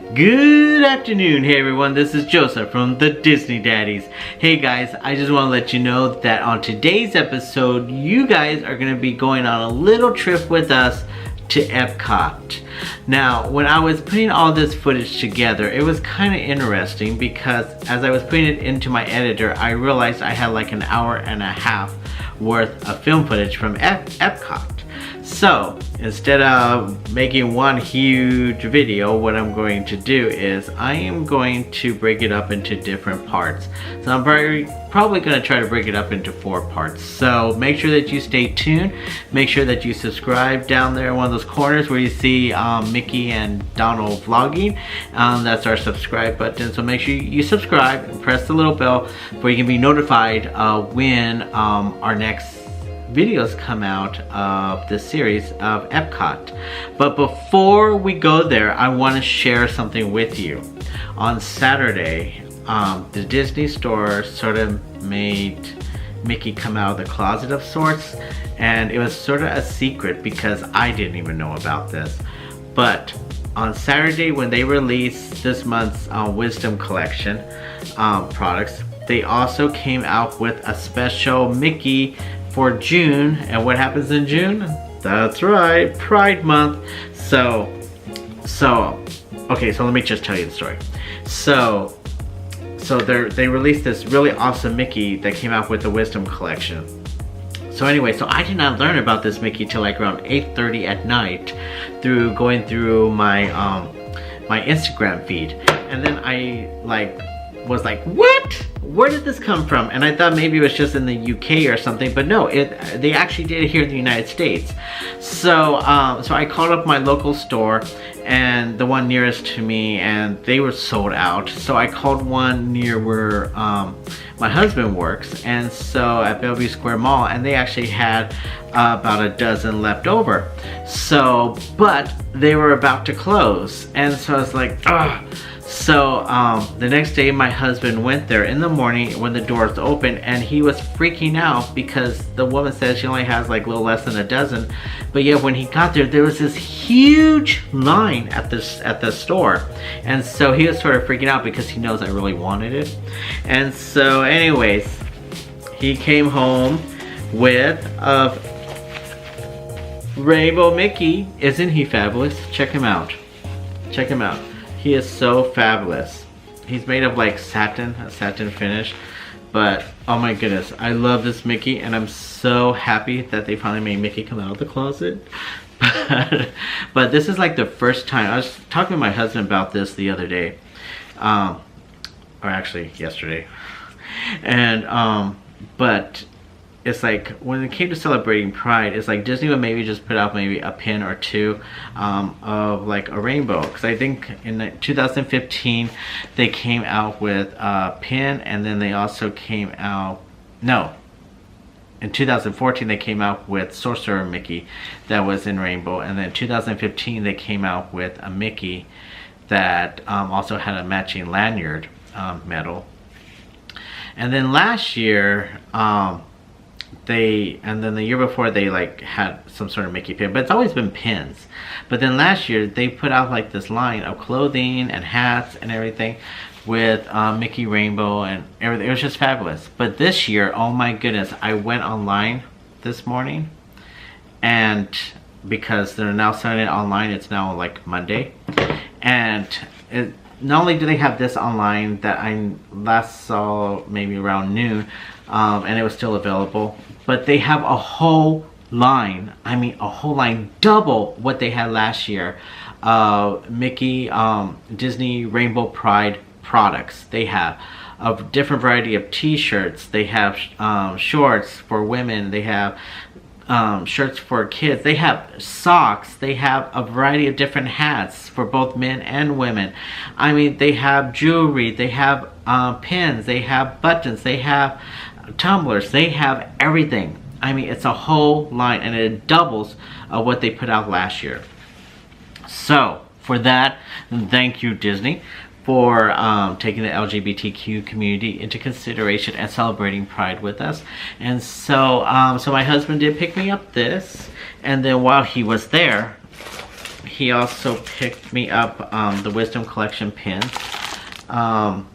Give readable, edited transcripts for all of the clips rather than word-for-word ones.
Good afternoon, hey everyone, this is Joseph from the Disney Daddies. Hey guys, I just want to let you know that on today's episode, you guys are going to be going on a little trip with us to Epcot. Now, when I was putting all this footage together, it was kind of interesting because as I was putting it into my editor, I realized I had like an hour and a half worth of film footage from Epcot. So instead of making one huge video, what I'm going to do is I am going to break it up into different parts. So I'm probably going to try to break it up into 4 parts. So make sure that you stay tuned. Make sure that you subscribe down there in one of those corners where you see Mickey and Donald vlogging. That's our subscribe button. So make sure you subscribe and press the little bell where you can be notified when our next videos come out of this series of Epcot. But before we go there, I want to share something with you. On Saturday, the Disney store sort of made Mickey come out of the closet of sorts, and it was sort of a secret because I didn't even know about this. But on Saturday, when they released this month's Wisdom Collection products, they also came out with a special Mickey for June. And what happens in June? That's right, Pride Month. So let me just tell you the story. So they released this really awesome Mickey that came out with the Wisdom Collection. So anyway, so I did not learn about this Mickey till like around 8:30 at night through going through my my Instagram feed, and then I was like, what? Where did this come from? And I thought maybe it was just in the UK or something, but no, they actually did it here in the United States. So so I called up my local store and the one nearest to me, and they were sold out. So I called one near where my husband works, and so at Bellevue Square Mall, and they actually had about a dozen left over. So, but they were about to close, and so I was like, ugh. So the next day my husband went there in the morning when the doors opened, and he was freaking out because the woman said she only has like a little less than a dozen. But yet when he got there was this huge line at the store, and so he was sort of freaking out because he knows I really wanted it. And so anyways, he came home with a Rainbow Mickey. Isn't he fabulous? Check him out. Check him out. He is so fabulous. He's made of like satin, a satin finish. But oh my goodness, I love this Mickey, and I'm so happy that they finally made Mickey come out of the closet. But this is like the first time. I was talking to my husband about this the other day, or actually yesterday. And but it's like when it came to celebrating Pride, it's like Disney would maybe just put out maybe a pin or two of like a rainbow. Because I think in 2015 they came out with a pin, and then they also came out, no, in 2014 they came out with Sorcerer Mickey that was in rainbow, and then in 2015 they came out with a Mickey that also had a matching lanyard medal. And then last year and then the year before they like had some sort of Mickey pin, but it's always been pins. But then last year they put out like this line of clothing and hats and everything with Mickey Rainbow and everything. It was just fabulous. But this year, oh my goodness, I went online this morning, and because they're now selling it online, it's now like Monday, and not only do they have this online that I last saw maybe around noon, and it was still available, but they have a whole line, I mean a whole line, double what they had last year, Mickey Disney Rainbow Pride products. They have a different variety of t-shirts, they have shorts for women, they have shirts for kids, they have socks, they have a variety of different hats for both men and women. I mean, they have jewelry, they have pins, they have buttons, they have tumblers, they have everything. I mean, it's a whole line, and it doubles what they put out last year. So for that, thank you Disney for taking the LGBTQ community into consideration and celebrating Pride with us. And so so my husband did pick me up this, and then while he was there, he also picked me up the Wisdom Collection pins. I'm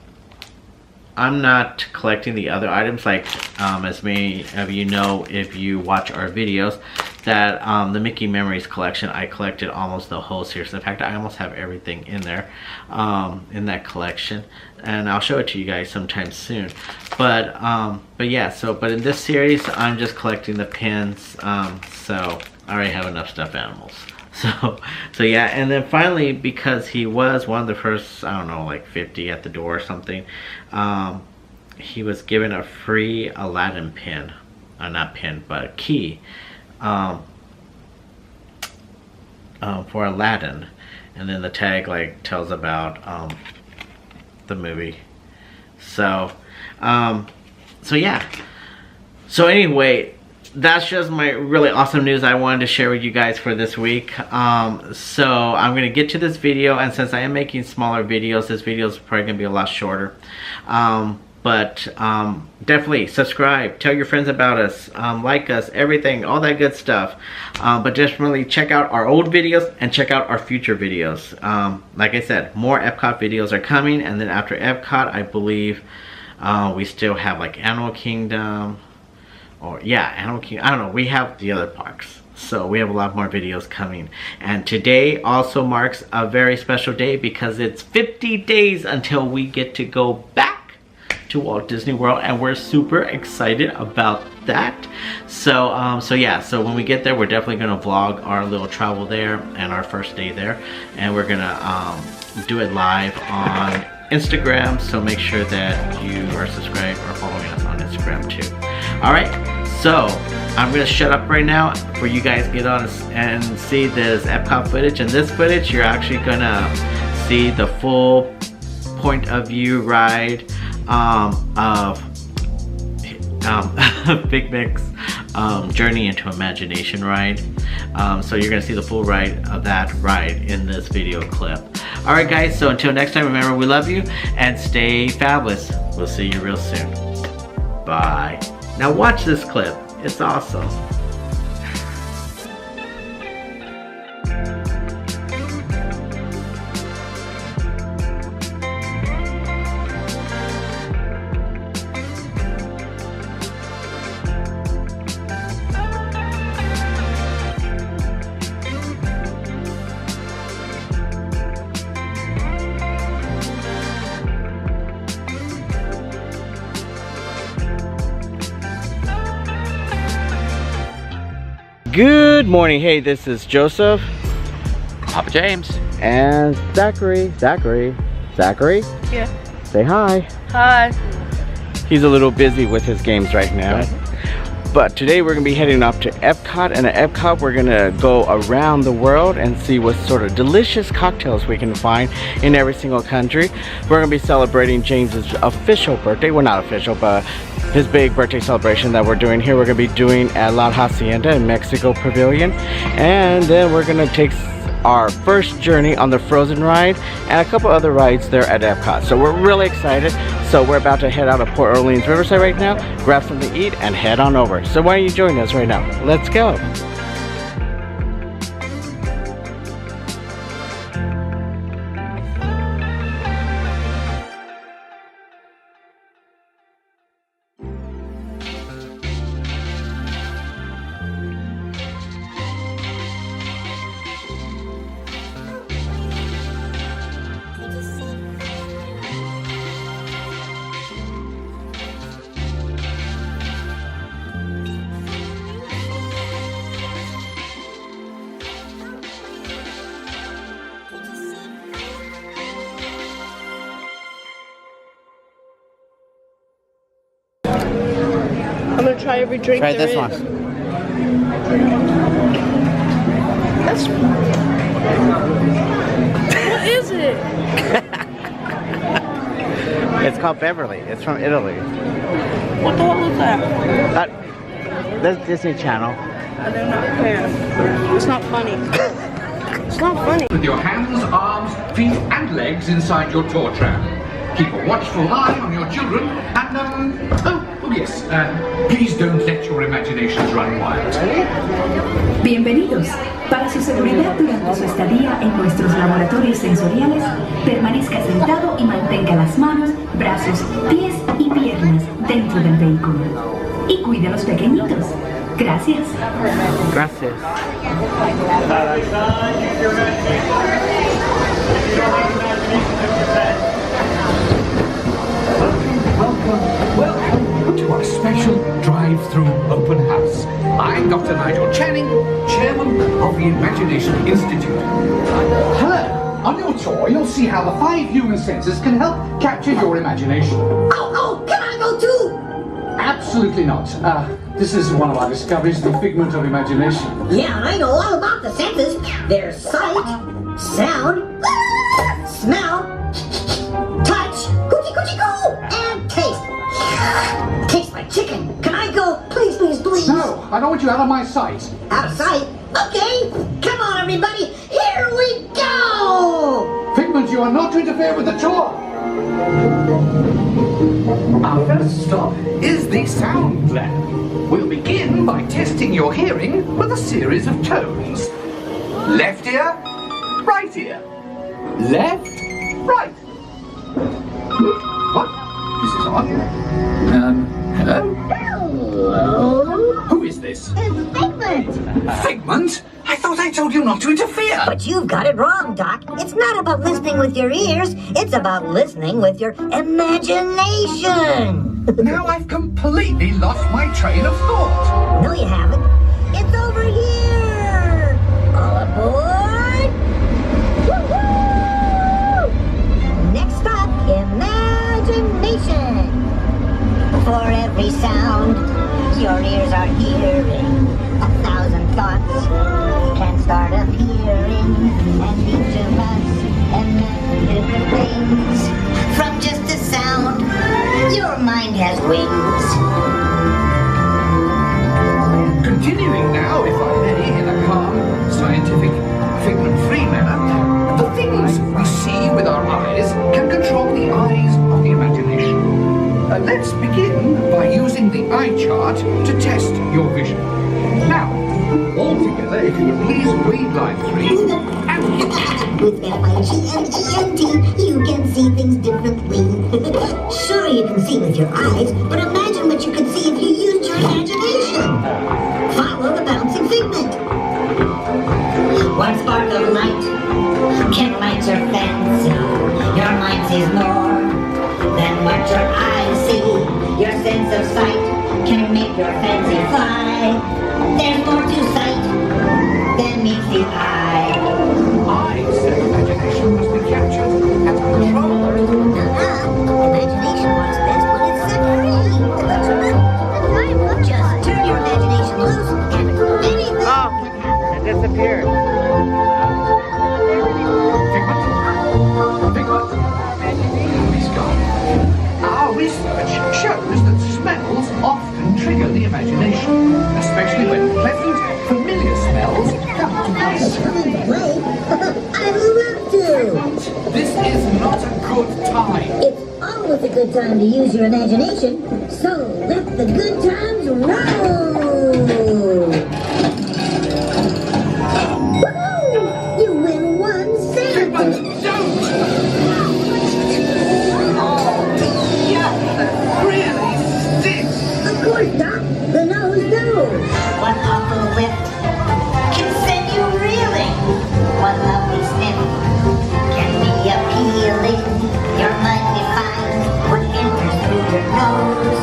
not collecting the other items, like as many of you know if you watch our videos, that the Mickey Memories collection, I collected almost the whole series. In fact, I almost have everything in there, in that collection, and I'll show it to you guys sometime soon. But yeah, but in this series, I'm just collecting the pins, so I already have enough stuffed animals. So yeah, and then finally, because he was one of the first, I don't know, like 50 at the door or something, he was given a free Aladdin pin, not pin, but a key, for Aladdin, and then the tag like tells about the movie. So yeah. So anyway, that's just my really awesome news I wanted to share with you guys for this week. So I'm going to get to this video, and since I am making smaller videos, this video is probably going to be a lot shorter. But definitely subscribe, tell your friends about us, like us, everything, all that good stuff. But definitely check out our old videos and check out our future videos. Like I said, more Epcot videos are coming, and then after Epcot, I believe we still have like Animal Kingdom, or yeah, Animal Kingdom. I don't know, we have the other parks, so we have a lot more videos coming. And today also marks a very special day because it's 50 days until we get to go back to Walt Disney World, and we're super excited about that. So yeah, so when we get there, we're definitely going to vlog our little travel there and our first day there, and we're gonna do it live on Instagram, so make sure that you are subscribed or following us on Instagram too. Alright, so I'm gonna shut up right now for you guys get on and see this Epcot footage. And this footage, you're actually gonna see the full point of view ride of Figment's Journey into Imagination ride. So you're gonna see the full ride of that ride in this video clip. Alright guys, so until next time, remember we love you and stay fabulous. We'll see you real soon. Bye. Now watch this clip. It's awesome. Good morning. Hey, this is Joseph, Papa James, and Zachary. Zachary? Yeah. Say hi. Hi. He's a little busy with his games right now. But today we're going to be heading up to Epcot, and at Epcot we're going to go around the world and see what sort of delicious cocktails we can find in every single country. We're going to be celebrating James's official birthday. Well, not official, but his big birthday celebration that we're doing here. We're going to be doing at La Hacienda in Mexico Pavilion. And then we're going to take our first journey on the Frozen ride and a couple other rides there at Epcot. So we're really excited. So we're about to head out of Port Orleans Riverside right now, grab something to eat, and head on over. So why don't you join us right now? Let's go. I'm gonna try every drink. Try there this is. one. That's. What is it? It's called Beverly. It's from Italy. What the hell is that? That's Disney Channel. I do not care. It's not funny. It's not funny. With your hands, arms, feet and legs inside your tour tram. Keep a watchful eye on your children and, oh, Oh, yes. Please don't let your imaginations run wild. Bienvenidos. Para su seguridad durante su estadía en nuestros laboratorios sensoriales, permanezca sentado y mantenga las manos, brazos, pies y piernas dentro del vehículo. Y cuide a los pequeñitos. Gracias. Gracias. Welcome to our special drive-through open house. I'm Dr. Nigel Channing, Chairman of the Imagination Institute. Hello. On your tour, you'll see how the 5 human senses can help capture your imagination. Oh, can I go too? Absolutely not. This is one of our discoveries, the figment of imagination. Yeah, I know all about the senses. There's sight, sound, smell, touch, coochie coochie coo, and taste. Tastes like chicken. Can I go? Please, please, please. No, I don't want you out of my sight. Out of sight? Okay. Come on, everybody. Here we go. Figment, you are not to interfere with the tour. Our first stop is the sound lab. We'll begin by testing your hearing with a series of tones. Left ear, right ear. Left, right. What? This is odd. Hello? Hello. Who is this? It's Figment. Figment? I thought I told you not to interfere. But you've got it wrong, Doc. It's not about listening with your ears. It's about listening with your imagination. Now I've completely lost my train of thought. No, you haven't. It's over here. All aboard. Woo-hoo! Next stop, imagination. For every sound your ears are hearing, 1,000 thoughts can start appearing, and each of us imagine different things. From just a sound, your mind has wings. Continuing now, if I may, in a calm, scientific, figment-free manner, the things we see with our eyes can control the eyes of the imagination. Let's begin by using the eye chart to test your vision. Now, all together, if you would please read line 3 and hit. With F-I-G-M-E-N-T, you can see things differently. Sure, you can see with your eyes, but imagine what you could see if you used your imagination. Follow the bouncing figment. One spark of light can light your fancy. Your mind sees more than what your eyes see. Your sense of sight can make your fancy fly. There's more to sight than meets the eye. Eyes and imagination must be captured and controlled. Imagination works best when it's set free. Just turn your imagination loose and anything can happen. It disappeared. Figment? He's gone. Our research shows that smells often trigger the imagination, especially when pleasant, familiar smells come to play. I'd love to. This is not a good time. It's always a good time to use your imagination, so let the good times roll. Woohoo! You win 1 cent. Figment, don't! Really stinks! Of course, Doc. The nose knows. One awful whiff can send you reeling. One lovely sniff can be appealing. Your mind defines what enters through your nose.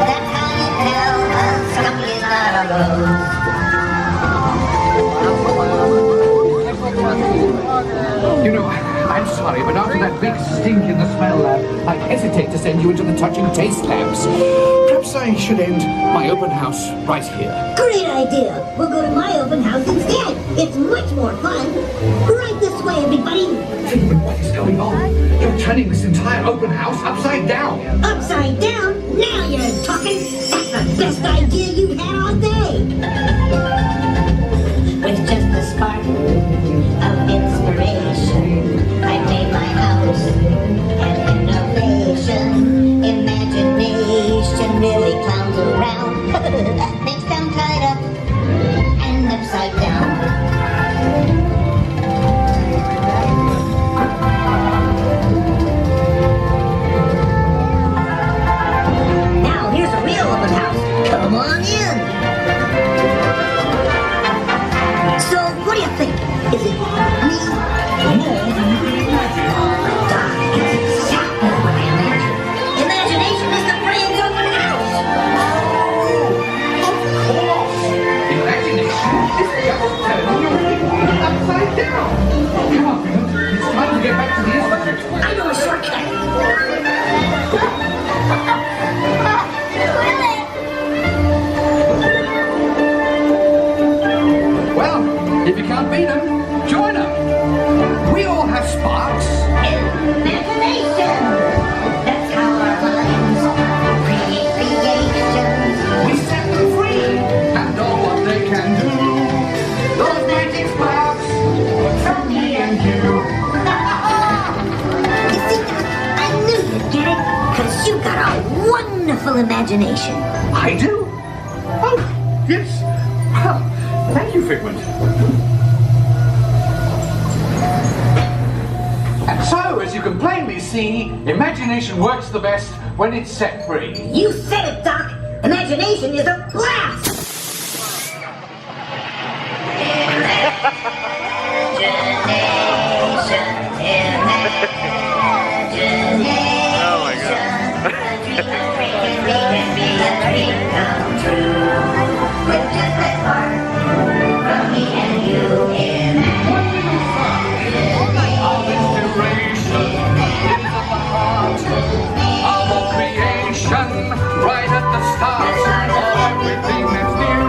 That's how you tell a skunk is not a rose. You know, I'm sorry, but after that big stink in the smell lab, I hesitate to send you into the touching taste labs. Perhaps I should end my open house right here. Great idea. We'll go to my open house instead. It's much more fun. Right this way, everybody. Figment, what is going on? You're turning this entire open house upside down. Upside down? Now you're talking. That's the best idea you've had all day. With just a spark of inspiration, I made my house an innovation. Imagination really wonderful imagination. I do? Oh, yes. Well, thank you, Figment. And so, as you can plainly see, imagination works the best when it's set free. You said it, Doc. Imagination is a blast. Oh my god. Right at the start of everything that's new.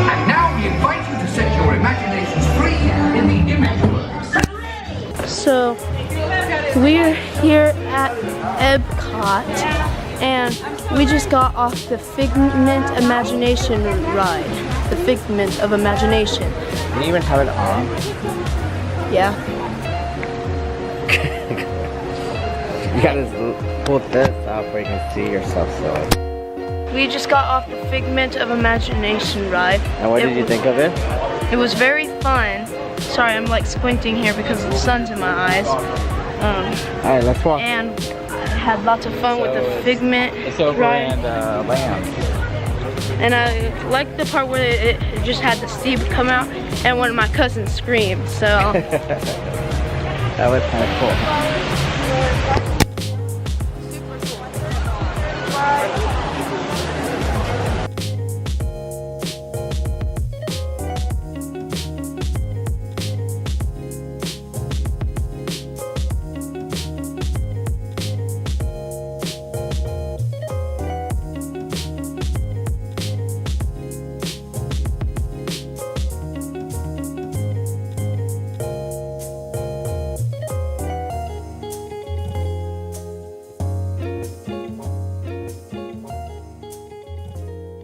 And now we invite you to set your imaginations free in the image works. So, we're here at Epcot, and we just got off the Figment Imagination ride. The Figment of Imagination. Can you even have it on? Yeah. You gotta pull this up where you can see yourself silly. We just got off the Figment of Imagination ride. And what did you think of it? It was very fun. Sorry, I'm like squinting here because the sun's in my eyes. Alright, let's walk. And I had lots of fun with the Figment It's over ride. in Land. And I liked the part where it just had the steam come out and one of my cousins screamed, so. That was kind of cool.